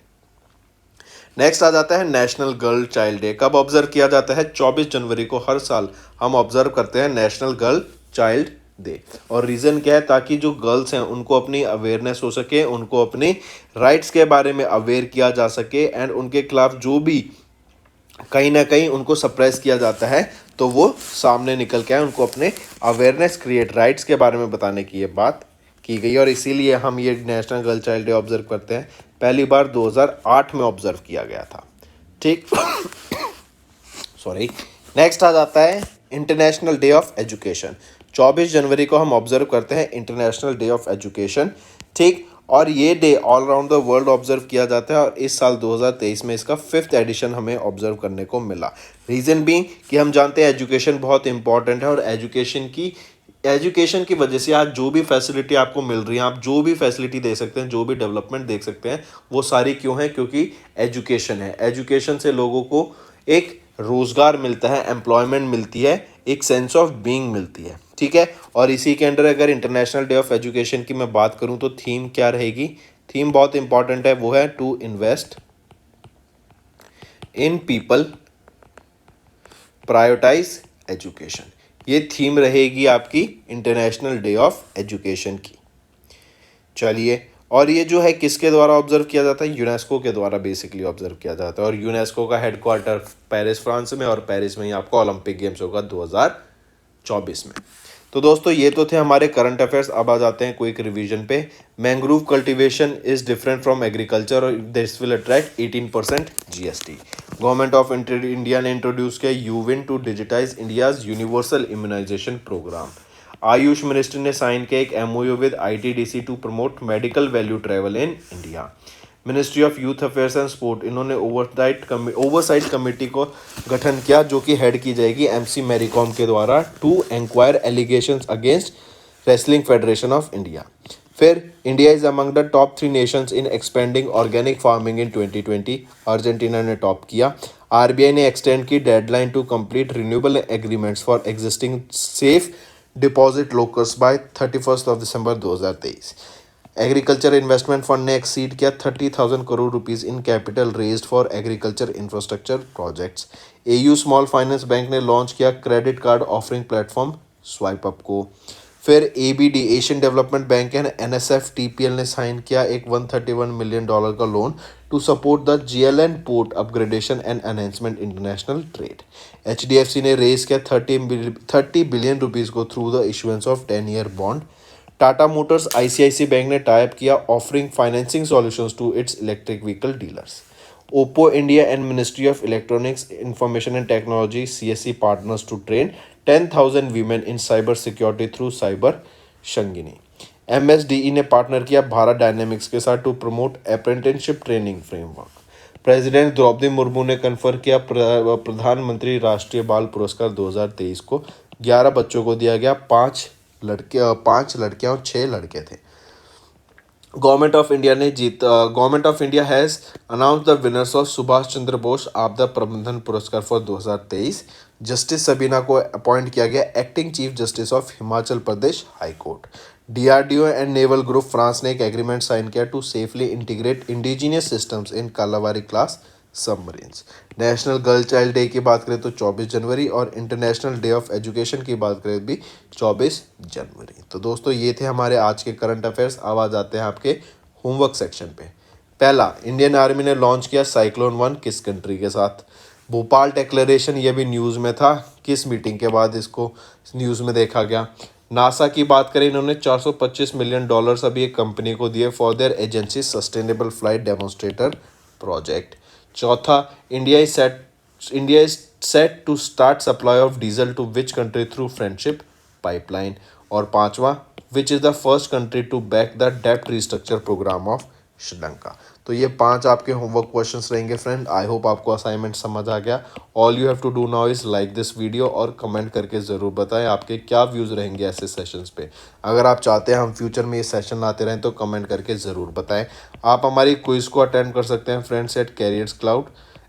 नेक्स्ट आ जाता है नेशनल गर्ल चाइल्ड डे। कब ऑब्जर्व किया जाता है? 24 जनवरी को हर साल हम ऑब्जर्व करते हैं नेशनल गर्ल चाइल्ड डे। और रीज़न क्या है? ताकि जो गर्ल्स हैं उनको अपनी अवेयरनेस हो सके, उनको अपने राइट्स के बारे में अवेयर किया जा सके, एंड उनके खिलाफ जो भी कहीं ना कहीं उनको सप्रेस किया जाता है तो वो सामने निकल के आए, उनको अपने अवेयरनेस क्रिएट, राइट्स के बारे में बताने की ये बात की गई। और इसीलिए हम ये national girl child day observe करते हैं। पहली बार 2008 में ऑब्जर्व किया गया था। ठीक सॉरी। नेक्स्ट आ जाता है इंटरनेशनल डे ऑफ एजुकेशन। 24 जनवरी को हम ऑब्जर्व करते हैं इंटरनेशनल डे ऑफ एजुकेशन। ठीक, और ये day all around the world observe किया जाता है, और इस साल 2023 में इसका 5th एडिशन हमें ऑब्जर्व करने को मिला। रीज़न भी कि हम जानते हैं एजुकेशन बहुत इंपॉर्टेंट है, और एजुकेशन की वजह से आज जो भी फैसिलिटी आपको मिल रही है, आप जो भी फैसिलिटी दे सकते हैं, जो भी डेवलपमेंट देख सकते हैं, वो सारी क्यों है? क्योंकि एजुकेशन है। एजुकेशन से लोगों को एक रोज़गार मिलता है, एम्प्लॉयमेंट मिलती है, एक सेंस ऑफ बीइंग मिलती है। ठीक है, और इसी के अंडर अगर इंटरनेशनल डे ऑफ एजुकेशन की मैं बात करूं तो थीम क्या रहेगी? थीम बहुत इंपॉर्टेंट है, वो है to invest in people, prioritise education. ये थीम रहेगी आपकी इंटरनेशनल डे ऑफ एजुकेशन की। चलिए, और ये जो है किसके द्वारा ऑब्जर्व किया जाता है? यूनेस्को के द्वारा बेसिकली ऑब्जर्व किया जाता है। और यूनेस्को का हेडक्वार्टर पेरिस फ्रांस में, और पेरिस में ही आपको ओलंपिक गेम्स होगा 2024 में। तो दोस्तों ये तो थे हमारे करंट अफेयर्स। अब आ जाते हैं क्विक रिवीजन पे। Mangrove cultivation is different from agriculture और this will attract 18% GST। Government of India ने इंट्रोड्यूस किया यूविन to digitise India's universal immunisation programme. Ayush ministry ने साइन किया एक MOU with ITDC to promote medical value travel in India. Ministry of youth affairs and sport, इन्होंने ओवरसाइट कमेटी को गठन किया जो कि हेड की जाएगी MC मैरी कॉम के द्वारा, to inquire allegations against wrestling federation of India. फिर India is among the top 3 nations in expanding organic farming in 2020, Argentina ने टॉप किया। RBI ने एक्सटेंड की deadline to complete renewable agreements for existing safe deposit lockers by 31 December 2023। Agriculture investment fund ने एक्सीड किया 30,000 crore rupees in capital raised for agriculture infrastructure projects. AU small finance bank ने लॉन्च किया credit card offering platform swipe up को। फिर ABD Asian development bank and NSF-TPL ने साइन किया एक $131 मिलियन का loan to support the GLN port upgradation and enhancement international trade. HDFC ने रेज किया 30 बिलियन रुपीस को through the issuance of 10-year bond. Tata motors ICICI bank ने टाइप किया offering financing solutions to its electric vehicle dealers. Oppo India and ministry of electronics information and technology CSE partners to train 10,000 women in cyber security through cyber Sangini. MSDE ने पार्टनर किया भारत डायनेमिक्स के साथ to promote apprenticeship training framework. President Droupadi Murmu ने कन्फर किया प्रधानमंत्री राष्ट्रीय बाल पुरस्कार 2023 को। 11 बच्चों को दिया गया, 5 लड़कियां और 6 लड़के थे। Government of India has announce the winners of Subhash Chandra Bose Aapda Prabandhan पुरस्कार फॉर 2023। जस्टिस सबीना को अपॉइंट किया गया acting chief justice of Himachal Pradesh high court. DRDO and naval group France ने एक एग्रीमेंट साइन किया to safely integrate indigenous systems in Kalvari class submarines. National girl child day की बात करें तो 24 जनवरी, और इंटरनेशनल डे ऑफ एजुकेशन की बात करें भी 24 जनवरी। तो दोस्तों ये थे हमारे आज के करंट अफेयर्स। अब आ जाते हैं आपके होमवर्क सेक्शन पे। पहला, इंडियन आर्मी ने लॉन्च किया साइक्लोन 1 किस कंट्री के साथ? भोपाल डिक्लेरेशन, ये भी न्यूज़ में था, किस मीटिंग के बाद इसको न्यूज़ में देखा गया। नासा की बात करें, इन्होंने $425 मिलियन अभी एक कंपनी को दिए for their agency sustainable flight demonstrator project. चौथा, India is set to start supply of diesel to which country through friendship pipeline. और पांचवा, which is the first country to back the डेप्ट रिस्ट्रक्चर प्रोग्राम ऑफ श्रीलंका। तो ये 5 आपके होमवर्क क्वेश्चंस रहेंगे फ्रेंड। आई होप आपको असाइनमेंट समझ आ गया। All you have to do now is like this video और कमेंट करके ज़रूर बताएं आपके क्या व्यूज़ रहेंगे ऐसे सेशंस पे। अगर आप चाहते हैं हम फ्यूचर में ये सेशन लाते रहें तो कमेंट करके ज़रूर बताएं। आप हमारी क्विज़ को अटेंड कर सकते हैं friends at Careers Cloud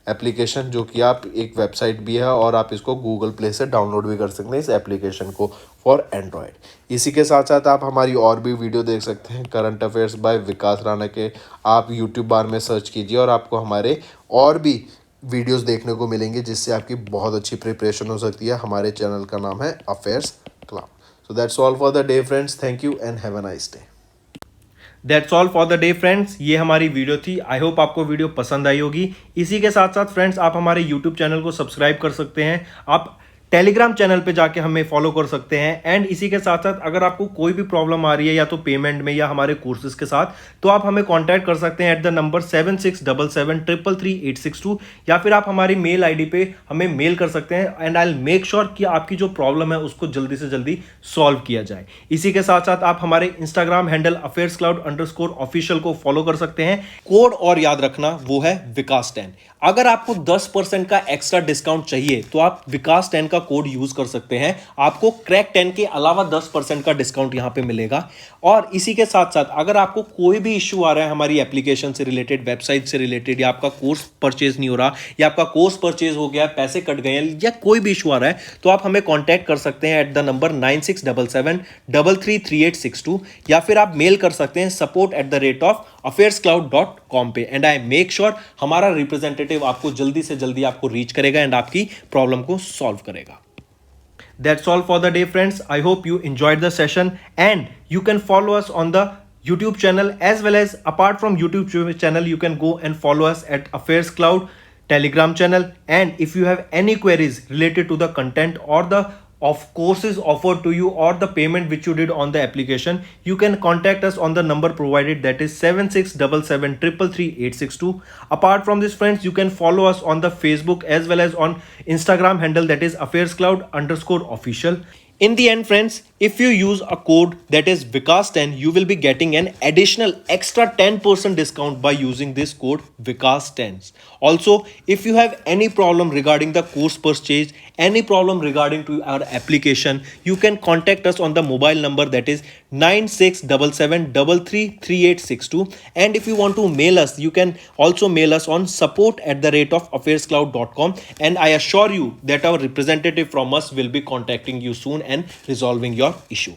application, जो कि आप एक वेबसाइट भी है और आप इसको गूगल प्ले से डाउनलोड भी कर सकते हैं इस एप्लीकेशन को फॉर एंड्रॉयड। इसी के साथ साथ आप हमारी और भी वीडियो देख सकते हैं करंट अफेयर्स बाय विकास राणा के, आप यूट्यूब बार में सर्च कीजिए और आपको हमारे और भी वीडियोस देखने को मिलेंगे जिससे आपकी बहुत अच्छी प्रिपरेशन हो सकती है। हमारे चैनल का नाम है affairs cloud. So that's all for the day friends, thank you and have a nice day. That's all for the day friends, ये हमारी वीडियो थी। आई होप आपको वीडियो पसंद आई होगी। इसी के साथ साथ फ्रेंड्स आप हमारे यूट्यूब चैनल को सब्सक्राइब कर सकते हैं, आप टेलीग्राम चैनल पे जाके हमें फॉलो कर सकते हैं। एंड इसी के साथ साथ अगर आपको कोई भी प्रॉब्लम आ रही है या तो पेमेंट में या हमारे कोर्सेज के साथ, तो आप हमें कांटेक्ट कर सकते हैं एट द नंबर 7677333862, या फिर आप हमारी मेल आईडी पे हमें मेल कर सकते हैं and I will make sure कि आपकी जो प्रॉब्लम है उसको जल्दी से जल्दी सॉल्व किया जाए। इसी के साथ साथ आप हमारे इंस्टाग्राम हैंडल affairscloud_official को फॉलो कर सकते हैं। कोड और याद रखना, वो है विकास10। अगर आपको 10% का एक्स्ट्रा डिस्काउंट चाहिए तो आप विकास10 का कोड यूज कर सकते हैं, आपको क्रैक 10 के अलावा 10% का डिस्काउंट यहां पे मिलेगा। और इसी के साथ साथ अगर आपको कोई भी इश्यू आ रहा है हमारी एप्लीकेशन से रिलेटेड, वेबसाइट से रिलेटेड, या आपका कोर्स परचेज नहीं हो रहा, या आपका कोर्स परचेज हो गया, पैसे कट गए हैं, या कोई भी इशू आ रहा है, तो आप हमें कॉन्टैक्ट कर सकते हैं एट द नंबर 9677333862, या फिर आप मेल कर सकते हैं support@affairscloud.com पे। एंड आई मेक श्योर हमारा रिप्रेजेंटेटिव आपको जल्दी से जल्दी आपको रीच करेगा एंड आपकी प्रॉब्लम को सॉल्व करेगा। That's all for the day friends. I hope you enjoyed the session and you can follow us on the YouTube channel, as well as apart from YouTube channel you can go and follow us at Affairs Cloud Telegram channel. And if you have any queries related to the content or the of courses offered to you or the payment which you did on the application, you can contact us on the number provided, that is 7677333862. Apart from this friends, you can follow us on the Facebook as well as on Instagram handle, that is affairscloud_official. In the end friends, if you use a code that is Vikas10, you will be getting an additional extra 10% discount by using this code Vikas10. Also, if you have any problem regarding the course purchase, any problem regarding to our application, you can contact us on the mobile number, that is 9677333862. And if you want to mail us, you can also mail us on support@affairscloud.com, and I assure you that our representative from us will be contacting you soon and resolving your issue.